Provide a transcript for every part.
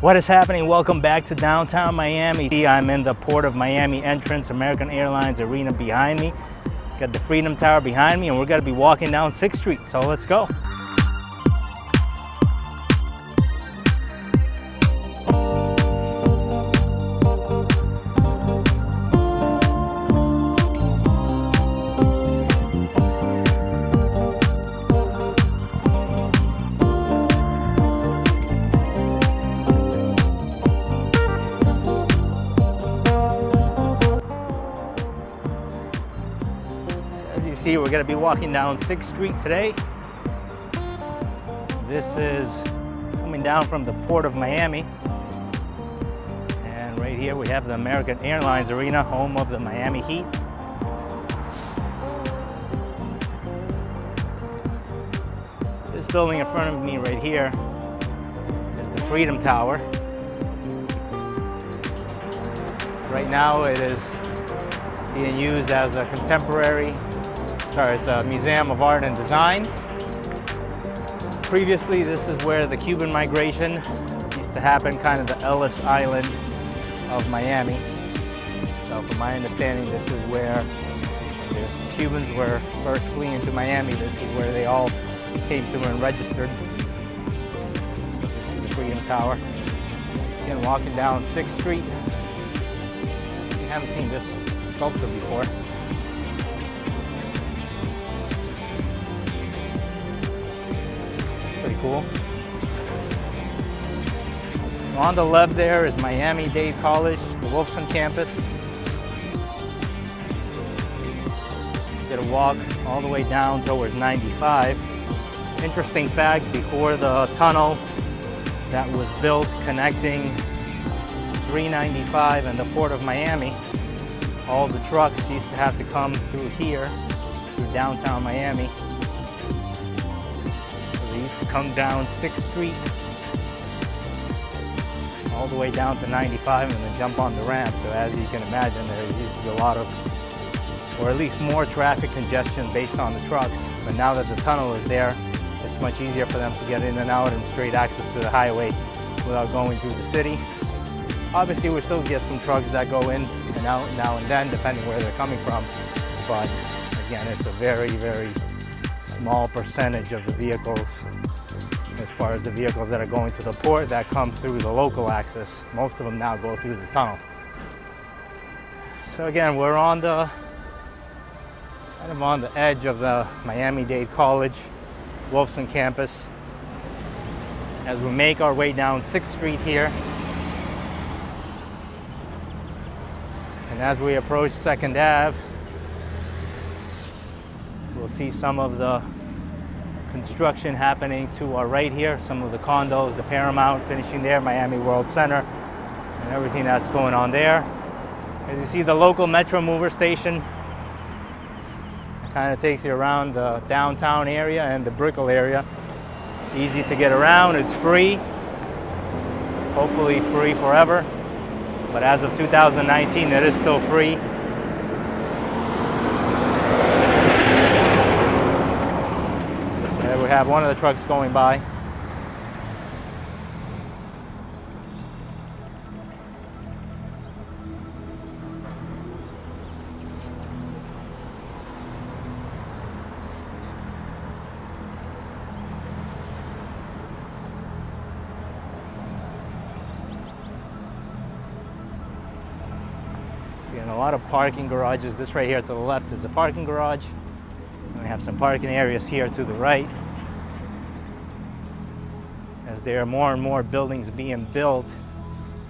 What is happening? Welcome back to downtown Miami. I'm in the Port of Miami entrance, American Airlines Arena behind me. Got the Freedom Tower behind me, and we're gonna be walking down 6th Street, so let's go. We're going to be walking down 6th Street today. This is coming down from the Port of Miami. And right here we have the American Airlines Arena, home of the Miami Heat. This building in front of me right here is the Freedom Tower. Right now it is being used as a it's a museum of art and design. Previously, this is where the Cuban migration used to happen, kind of the Ellis Island of Miami. So from my understanding, this is where the Cubans were first fleeing to Miami. This is where they all came through and registered. This is the Freedom Tower. Again, walking down 6th Street. You haven't seen this sculpture before. Pretty cool. On the left there is Miami-Dade College, the Wolfson campus. Did a walk all the way down towards 95. Interesting fact, before the tunnel that was built connecting 395 and the Port of Miami, all the trucks used to have to come through here, through downtown Miami. Come down 6th Street all the way down to 95 and then jump on the ramp. So as you can imagine, there used to be a lot of, or at least more traffic congestion based on the trucks. But now that the tunnel is there, it's much easier for them to get in and out and straight access to the highway without going through the city. Obviously, we still get some trucks that go in and out now and then, depending where they're coming from. But again, it's a very, very small percentage of the vehicles, as far as the vehicles that are going to the port, that come through the local access. Most of them now go through the tunnel. So again, we're on the kind of on the edge of the Miami-Dade College Wolfson campus as we make our way down 6th Street here. And as we approach 2nd Ave, we'll see some of the construction happening to our right here, some of the condos, the Paramount finishing there, Miami World Center, and everything that's going on there. As you see, the local Metro Mover station, it kind of takes you around the downtown area and the Brickell area. Easy to get around, it's free, hopefully free forever, but as of 2019 it is still free. We have one of the trucks going by. Seeing a lot of parking garages. This right here to the left is a parking garage. And we have some parking areas here to the right. As there are more and more buildings being built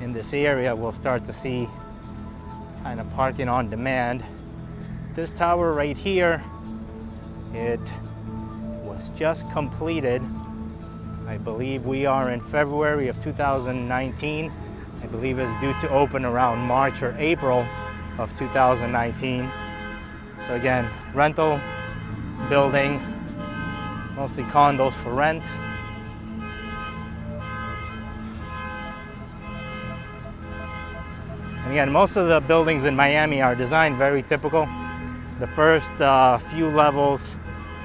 in this area, we'll start to see kind of parking on demand. This tower right here, it was just completed. I believe we are in February of 2019. I believe it's due to open around March or April of 2019. So again, rental building, mostly condos for rent. And again, most of the buildings in Miami are designed very typical. The first few levels,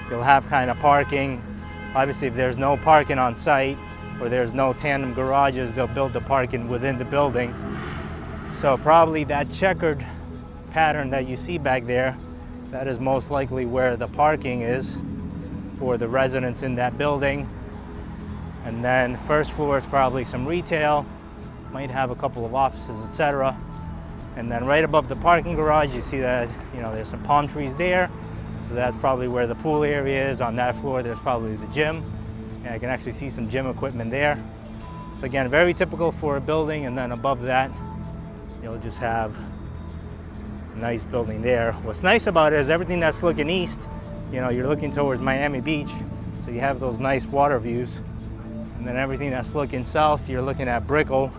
you'll have kind of parking. Obviously, if there's no parking on site, where there's no tandem garages, they'll build the parking within the building. So probably that checkered pattern that you see back there, that is most likely where the parking is for the residents in that building. And then first floor is probably some retail, might have a couple of offices, etc. And then right above the parking garage, you see that, you know, there's some palm trees there. So that's probably where the pool area is. On that floor, there's probably the gym. And I can actually see some gym equipment there. So again, very typical for a building. And then above that, you'll just have a nice building there. What's nice about it is everything that's looking east, you know, you're looking towards Miami Beach. So you have those nice water views. And then everything that's looking south, you're looking at Brickell.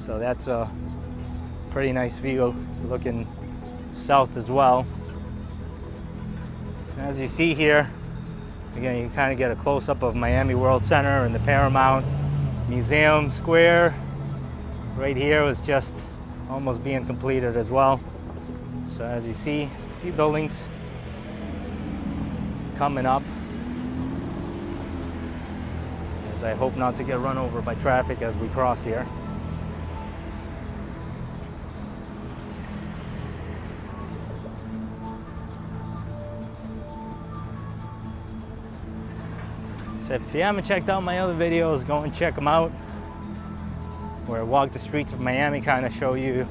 So that's a pretty nice view looking south as well. And as you see here, again, you can kind of get a close-up of Miami World Center and the Paramount Museum Square. Right here was just almost being completed as well. So as you see, a few buildings coming up. As I hope not to get run over by traffic as we cross here. So if you haven't checked out my other videos, go and check them out. Where I walk the streets of Miami, kind of show you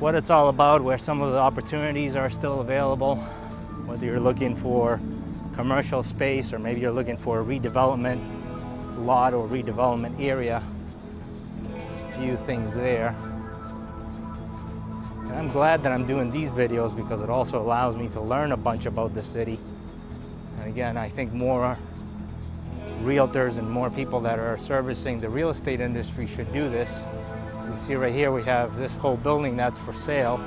what it's all about, where some of the opportunities are still available, whether you're looking for commercial space or maybe you're looking for a redevelopment lot or redevelopment area. There's a few things there. And I'm glad that I'm doing these videos because it also allows me to learn a bunch about the city. And again, I think more realtors and more people that are servicing the real estate industry should do this. You see right here we have this whole building that's for sale.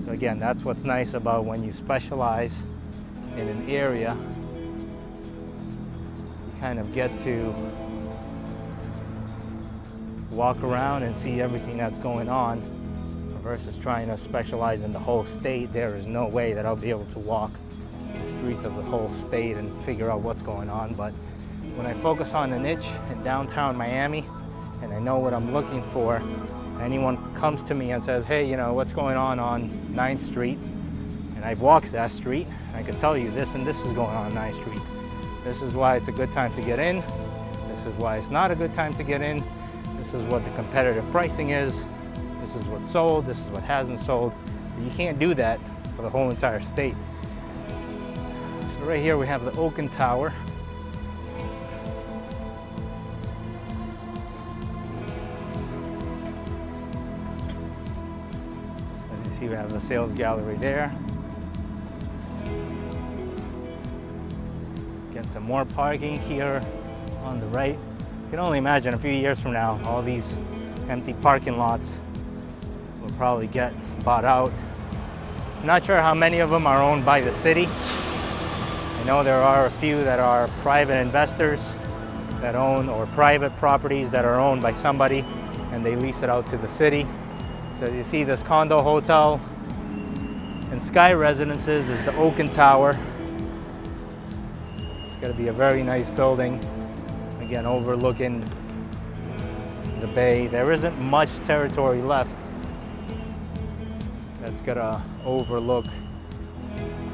So again, that's what's nice about when you specialize in an area. You kind of get to walk around and see everything that's going on versus trying to specialize in the whole state. There is no way that I'll be able to walk streets of the whole state and figure out what's going on. But when I focus on a niche in downtown Miami and I know what I'm looking for, anyone comes to me and says, hey, you know, what's going on 9th Street? And I've walked that street, I can tell you this and this is going on 9th Street. This is why it's a good time to get in. This is why it's not a good time to get in. This is what the competitive pricing is. This is what's sold. This is what hasn't sold. But you can't do that for the whole entire state. So right here we have the Oaken Tower. As you see, we have the sales gallery there. Get some more parking here on the right. You can only imagine a few years from now, all these empty parking lots will probably get bought out. I'm not sure how many of them are owned by the city. I know there are a few that are private investors that own, or private properties that are owned by somebody and they lease it out to the city. So you see this condo, hotel, and Sky Residences is the Oaken Tower. It's going to be a very nice building. Again, overlooking the bay. There isn't much territory left that's gonna overlook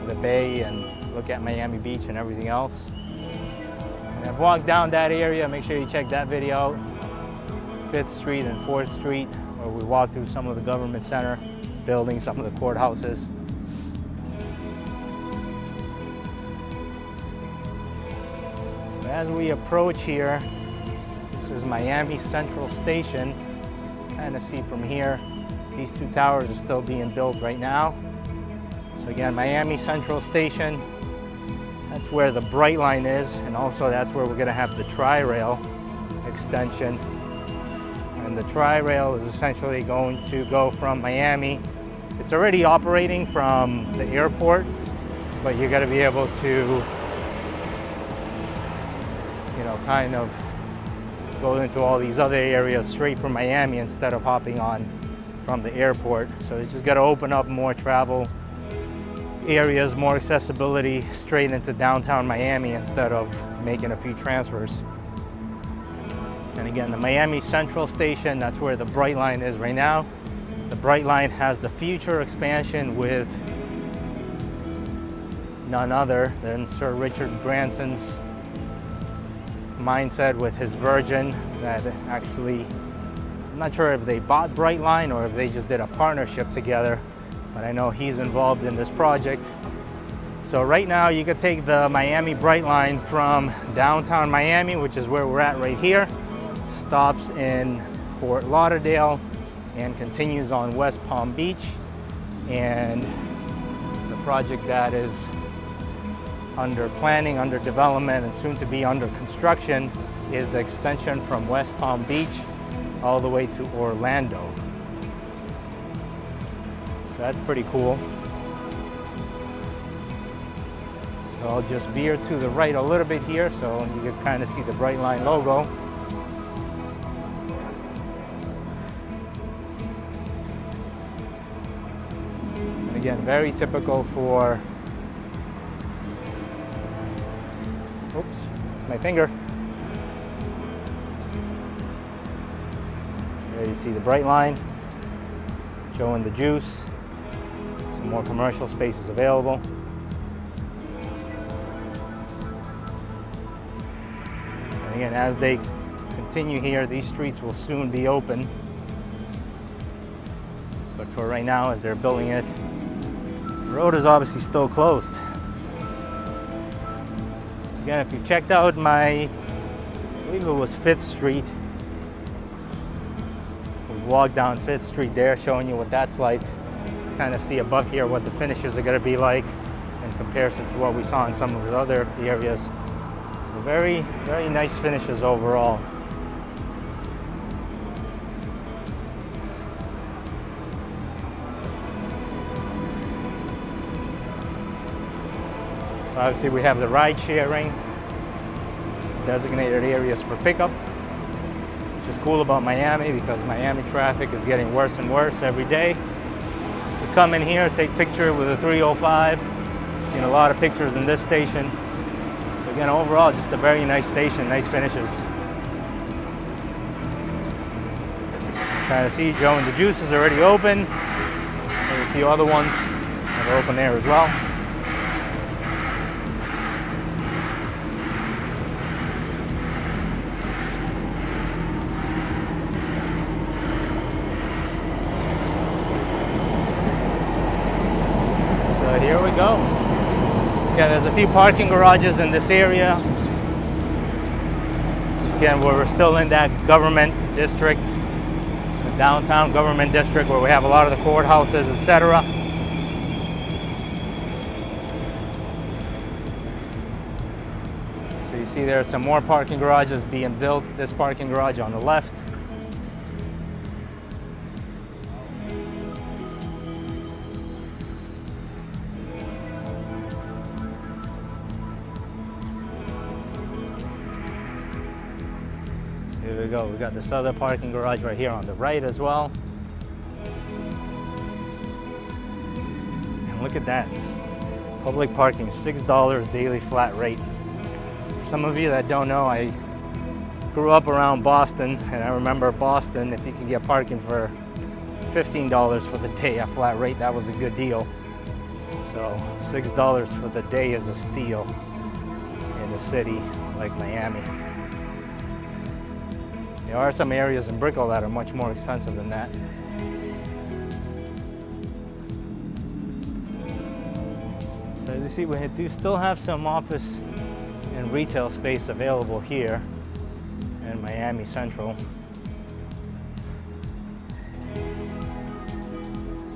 the bay and look at Miami Beach and everything else. And I've walked down that area. Make sure you check that video out. 5th Street and 4th Street, where we walk through some of the government center buildings, some of the courthouses. So as we approach here, this is Miami Central Station. Kind of see from here, these two towers are still being built right now. So again, Miami Central Station, that's where the Brightline is, and also that's where we're going to have the Tri-Rail extension. And the Tri-Rail is essentially going to go from Miami. It's already operating from the airport, but you're going to be able to, you know, kind of go into all these other areas straight from Miami instead of hopping on from the airport. So it's just got to open up more travel areas, more accessibility straight into downtown Miami instead of making a few transfers. And again, the Miami Central Station, that's where the Brightline is right now. The Brightline has the future expansion with none other than Sir Richard Branson's mindset with his Virgin, that actually, I'm not sure if they bought Brightline or if they just did a partnership together, but I know he's involved in this project. So right now you can take the Miami Brightline from downtown Miami, which is where we're at right here, stops in Fort Lauderdale and continues on West Palm Beach. And the project that is under planning, under development, and soon to be under construction is the extension from West Palm Beach all the way to Orlando. So that's pretty cool. So I'll just veer to the right a little bit here so you can kind of see the Brightline logo. And again, very typical for, oops, my finger. There you see the Brightline showing the juice. Some more commercial spaces available. And again, as they continue here, these streets will soon be open. But for right now, as they're building it, the road is obviously still closed. So again, if you checked out I believe it was 5th Street, we walked down 5th Street there, showing you what that's like. Kind of see above here what the finishes are going to be like in comparison to what we saw in some of the other areas. So very, very nice finishes overall. So obviously we have the ride sharing, designated areas for pickup, which is cool about Miami because Miami traffic is getting worse and worse every day. You come in here, take picture with a 305. Seen a lot of pictures in this station. So again, overall, just a very nice station, nice finishes. Kind of see Joe and the Juice is already open. There's a few other ones that are open there as well. So here we go. Yeah, there's a few parking garages in this area. Just again, we're still in that government district, the downtown government district, where we have a lot of the courthouses, etc. So you see there are some more parking garages being built. This parking garage on the left. Here we go, we got this other parking garage right here on the right as well. And look at that. Public parking, $6 daily flat rate. For some of you that don't know, I grew up around Boston, and I remember Boston, if you could get parking for $15 for the day at flat rate, that was a good deal. So $6 for the day is a steal in a city like Miami. There are some areas in Brickell that are much more expensive than that. So as you see, we do still have some office and retail space available here in Miami Central.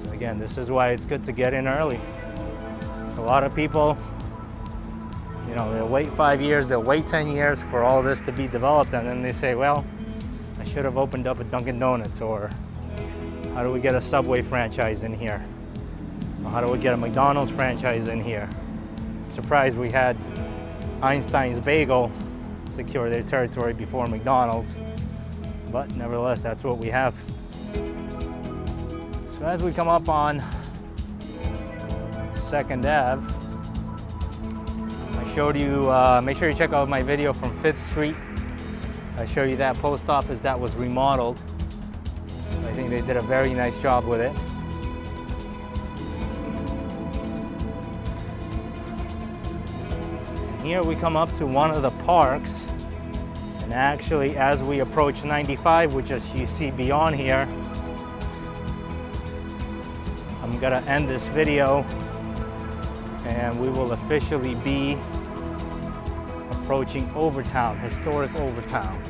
So again, this is why it's good to get in early. A lot of people, you know, they'll wait 5 years, they'll wait 10 years for all this to be developed, and then they say, well, I should have opened up a Dunkin' Donuts, or how do we get a Subway franchise in here? Or how do we get a McDonald's franchise in here? I'm surprised we had Einstein's Bagel secure their territory before McDonald's, but nevertheless, that's what we have. So as we come up on 2nd Ave. I showed you, make sure you check out my video from 5th Street. I showed you that post office that was remodeled. I think they did a very nice job with it. And here we come up to one of the parks. And actually, as we approach 95, which as you see beyond here, I'm gonna end this video and we will officially be approaching Overtown, historic Overtown.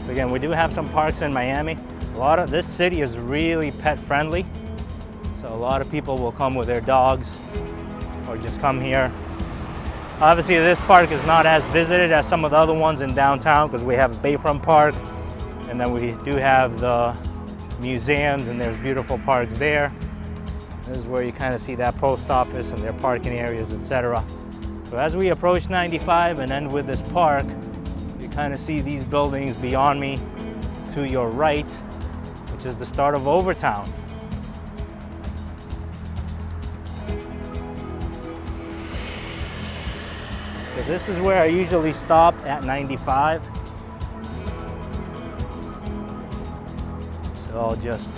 So again, we do have some parks in Miami. This city is really pet friendly. So a lot of people will come with their dogs or just come here. Obviously this park is not as visited as some of the other ones in downtown because we have Bayfront Park and then we do have the museums and there's beautiful parks there. This is where you kind of see that post office and their parking areas, etc. So as we approach 95 and end with this park, you kind of see these buildings beyond me to your right, which is the start of Overtown. So this is where I usually stop at 95. So I'll just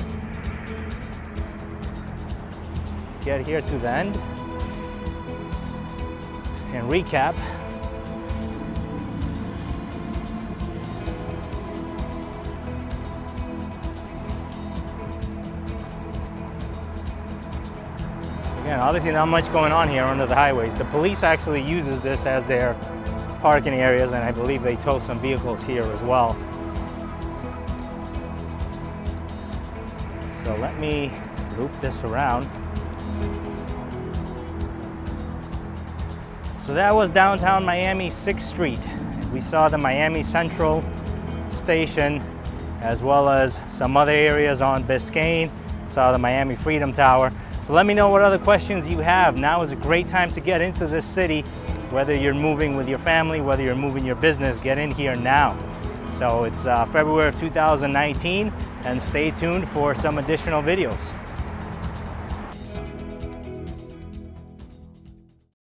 get here to the end and recap. Again, obviously not much going on here under the highways. The police actually uses this as their parking areas, and I believe they tow some vehicles here as well. So let me loop this around. So that was downtown Miami, 6th Street. We saw the Miami Central Station as well as some other areas on Biscayne. Saw the Miami Freedom Tower. So let me know what other questions you have. Now is a great time to get into this city. Whether you're moving with your family, whether you're moving your business, get in here now. So it's February of 2019, and stay tuned for some additional videos.